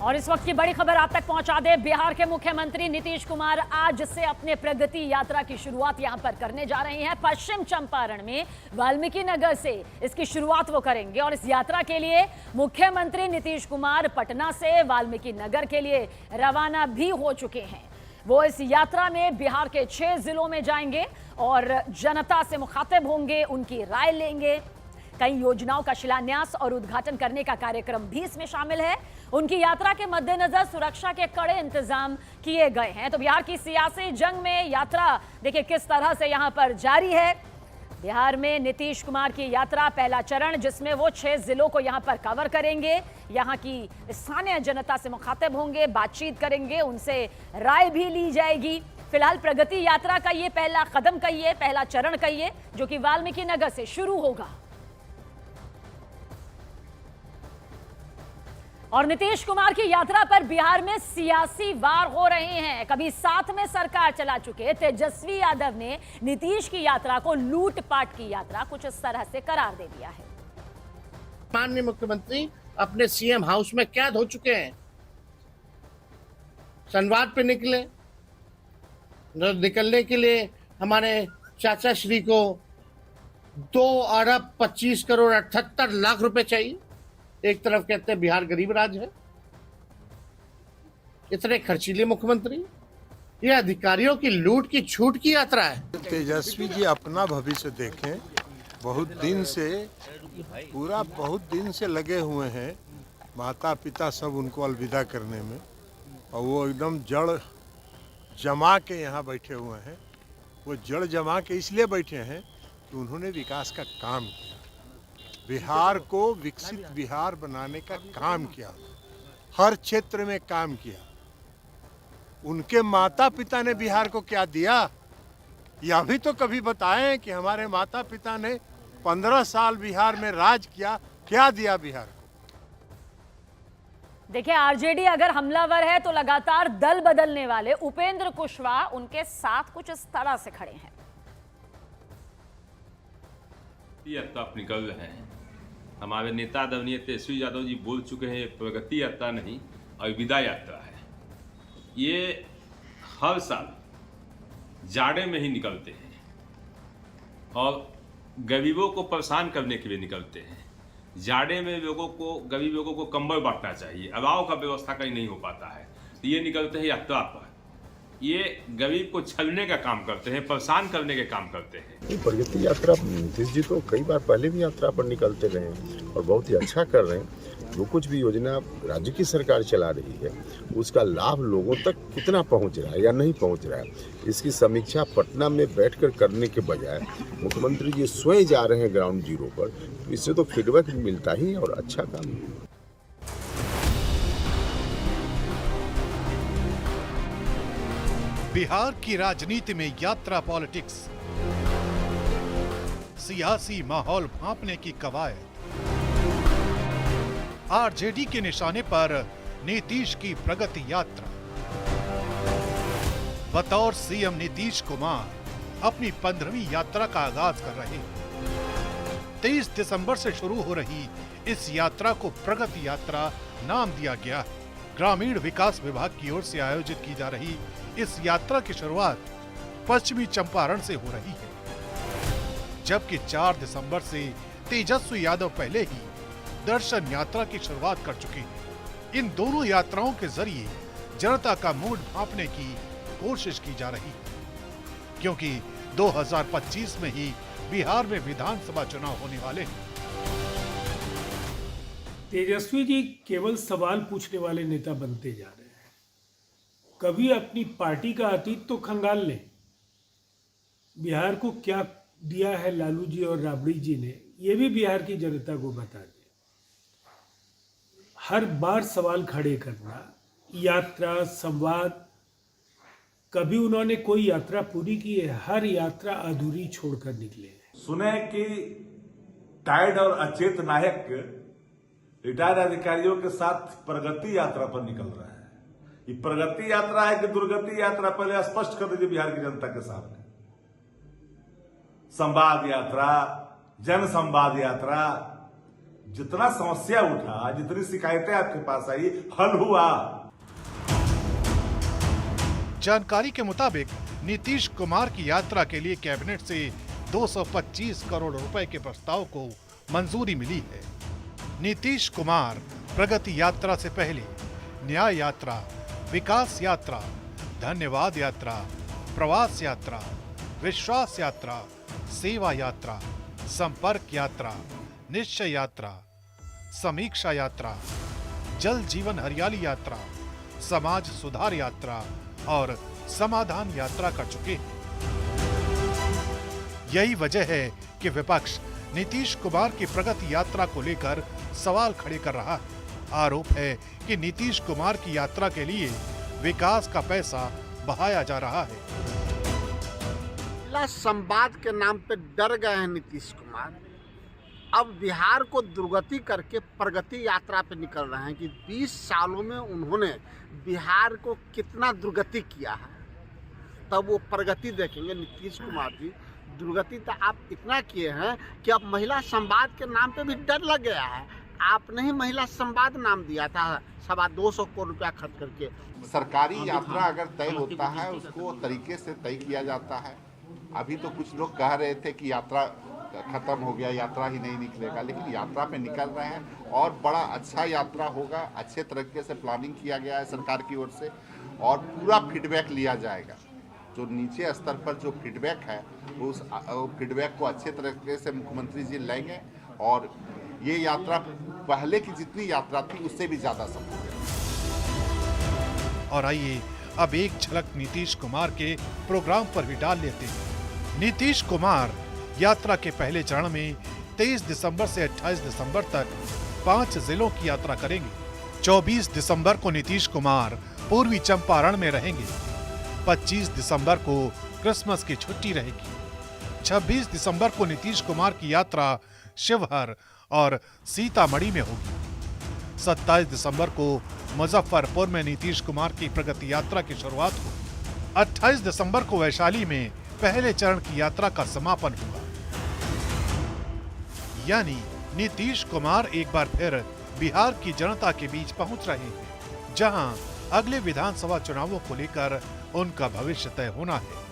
और इस वक्त की बड़ी खबर आप तक पहुंचा दे। बिहार के मुख्यमंत्री नीतीश कुमार आज से अपने प्रगति यात्रा की शुरुआत यहां पर करने जा रहे हैं। पश्चिम चंपारण में वाल्मीकि नगर से इसकी शुरुआत वो करेंगे और इस यात्रा के लिए मुख्यमंत्री नीतीश कुमार पटना से वाल्मीकि नगर के लिए रवाना भी हो चुके हैं। वो इस यात्रा में बिहार के 6 जिलों में जाएंगे और जनता से मुखातिब होंगे, उनकी राय लेंगे। कई योजनाओं का शिलान्यास और उद्घाटन करने का कार्यक्रम भी इसमें शामिल है। उनकी यात्रा के मद्देनजर सुरक्षा के कड़े इंतजाम किए गए हैं। तो बिहार की सियासी जंग में यात्रा देखिए किस तरह से यहां पर जारी है। बिहार में नीतीश कुमार की यात्रा पहला चरण, जिसमें वो 6 जिलों को यहां पर कवर करेंगे, यहां की स्थानीय जनता से मुखातिब होंगे, बातचीत करेंगे, उनसे राय भी ली जाएगी। फिलहाल प्रगति यात्रा का ये पहला कदम कहिए, पहला चरण कहिए, जो कि वाल्मीकि नगर से शुरू होगा। और नीतीश कुमार की यात्रा पर बिहार में सियासी वार हो रहे हैं। कभी साथ में सरकार चला चुके तेजस्वी यादव ने नीतीश की यात्रा को लूटपाट की यात्रा कुछ इस तरह से करार दे दिया है। माननीय मुख्यमंत्री अपने सीएम हाउस में कैद हो चुके हैं। संवाद पे निकले, निकलने के लिए हमारे चाचा श्री को 2,25,78,00,000 रुपए चाहिए। एक तरफ कहते हैं बिहार गरीब राज्य है, इतने खर्चीले मुख्यमंत्री, ये अधिकारियों की लूट की छूट की यात्रा है। तेजस्वी जी अपना भविष्य देखें, बहुत दिन से लगे हुए हैं। माता पिता सब उनको अलविदा करने में, और वो एकदम जड़ जमा के यहाँ बैठे हुए हैं। वो जड़ जमा के इसलिए बैठे हैं कि उन्होंने विकास का काम किया, बिहार को विकसित बिहार बनाने का काम किया, हर क्षेत्र में काम किया। उनके माता पिता ने बिहार को क्या दिया, यह भी तो कभी बताएं कि हमारे माता पिता ने 15 साल बिहार में राज किया, क्या दिया बिहार को। देखिए, आरजेडी अगर हमलावर है तो लगातार दल बदलने वाले उपेंद्र कुशवाहा उनके साथ कुछ इस तरह से खड़े हैं। यात्रा निकल रहे हैं, हमारे नेता आदरणीय तेजस्वी यादव जी बोल चुके हैं, ये प्रगति यात्रा नहीं अलविदा यात्रा है। ये हर साल जाड़े में ही निकलते हैं और गरीबों को परेशान करने के लिए निकलते हैं। जाड़े में गरीब लोगों को कंबल बांटना चाहिए, अलाव का व्यवस्था कहीं नहीं हो पाता है, तो ये निकलते हैं यात्रा पर। ये गरीब को छलने का काम करते हैं, परेशान करने के काम करते हैं। प्रगति यात्रा नीतीश जी तो कई बार पहले भी यात्रा पर निकलते रहे हैं और बहुत ही अच्छा कर रहे हैं। जो कुछ भी योजना राज्य की सरकार चला रही है, उसका लाभ लोगों तक कितना पहुंच रहा है या नहीं पहुंच रहा है, इसकी समीक्षा पटना में बैठकर करने के बजाय मुख्यमंत्री जी स्वयं जा रहे हैं ग्राउंड जीरो पर, इससे तो फीडबैक मिलता ही और अच्छा काम है। बिहार की राजनीति में यात्रा पॉलिटिक्स, सियासी माहौल भांपने की कवायद, आरजेडी के निशाने पर नीतीश की प्रगति यात्रा। बतौर सीएम नीतीश कुमार अपनी 15वीं यात्रा का आगाज कर रहे हैं। 23 दिसंबर से शुरू हो रही इस यात्रा को प्रगति यात्रा नाम दिया गया है। ग्रामीण विकास विभाग की ओर से आयोजित की जा रही इस यात्रा की शुरुआत पश्चिमी चंपारण से हो रही है, जबकि 4 दिसंबर से तेजस्वी यादव पहले ही दर्शन यात्रा की शुरुआत कर चुके हैं। इन दोनों यात्राओं के जरिए जनता का मूड भांपने की कोशिश की जा रही है, क्योंकि 2025 में ही बिहार में विधानसभा चुनाव होने वाले हैं। तेजस्वी जी केवल सवाल पूछने वाले नेता बनते जा रहे हैं। कभी अपनी पार्टी का अतीत तो खंगाल लें। बिहार को क्या दिया है लालू जी और राबड़ी जी ने, ये भी बिहार की जनता को बता दें। हर बार सवाल खड़े करना, यात्रा, संवाद, कभी उन्होंने कोई यात्रा पूरी की है? हर यात्रा अधूरी छोड़कर निकले। सुने कि टायर्ड और अचेत नायक रिटायर्ड अधिकारियों के साथ प्रगति यात्रा पर निकल रहा है। ये प्रगति यात्रा है कि दुर्गति यात्रा, पहले स्पष्ट कर दीजिए बिहार की जनता के सामने। संवाद यात्रा, जन संवाद यात्रा, जितना समस्या उठा, जितनी शिकायतें आपके पास आई, हल हुआ। जानकारी के मुताबिक नीतीश कुमार की यात्रा के लिए कैबिनेट से 225 करोड़ रुपए के प्रस्ताव को मंजूरी मिली है। नीतीश कुमार प्रगति यात्रा से पहले न्याय यात्रा, विकास यात्रा, धन्यवाद यात्रा, प्रवास यात्रा, विश्वास यात्रा, सेवा यात्रा, संपर्क यात्रा, निश्चय यात्रा, समीक्षा यात्रा, जल जीवन हरियाली यात्रा, समाज सुधार यात्रा और समाधान यात्रा कर चुके हैं। यही वजह है कि विपक्ष नीतीश कुमार की प्रगति यात्रा को लेकर सवाल खड़े कर रहा है। आरोप है कि नीतीश कुमार की यात्रा के लिए विकास का पैसा बहाया जा रहा है। जिला संवाद के नाम पे डर गए हैं नीतीश कुमार। अब बिहार को दुर्गति करके प्रगति यात्रा पे निकल रहे हैं कि 20 सालों में उन्होंने बिहार को कितना दुर्गति किया है, तब वो प्रगति देखेंगे। नीतीश कुमार जी, दुर्गति तो आप इतना किए हैं कि अब महिला संवाद के नाम पे भी डर लग गया है। आपने ही महिला संवाद नाम दिया था 225 करोड़ रुपया खर्च करके। सरकारी यात्रा अगर तय होता है उसको तरीके से तय किया जाता है। अभी तो कुछ लोग कह रहे थे कि यात्रा खत्म हो गया, यात्रा ही नहीं निकलेगा, लेकिन यात्रा पे निकल रहे हैं और बड़ा अच्छा यात्रा होगा। अच्छे तरीके से प्लानिंग किया गया है सरकार की ओर से और पूरा फीडबैक लिया जाएगा। जो नीचे स्तर पर जो फीडबैक है उस फीडबैक को अच्छे तरीके से मुख्यमंत्री जी लेंगे और ये यात्रा पहले की जितनी यात्रा थी उससे भी ज्यादा सफल है। और आइए अब एक झलक नीतीश कुमार के प्रोग्राम पर भी डाल लेते हैं। नीतीश कुमार यात्रा के पहले चरण में 23 दिसंबर से 28 दिसंबर तक 5 जिलों की यात्रा करेंगे। 24 दिसंबर को नीतीश कुमार पूर्वी चंपारण में रहेंगे। 25 दिसंबर को क्रिसमस की छुट्टी रहेगी। 26 दिसंबर को नीतीश कुमार की यात्रा शिवहर और सीतामढ़ी में होगी। 27 दिसंबर को मुजफ्फरपुर में नीतीश कुमार की प्रगति यात्रा की शुरुआत होगी। 28 दिसंबर को वैशाली में पहले चरण की यात्रा का समापन होगा। यानी नीतीश कुमार एक बार फिर बिहार की जनता के बीच पहुंच रहे हैं, जहां अगले विधानसभा चुनावों को लेकर उनका भविष्य तय होना है।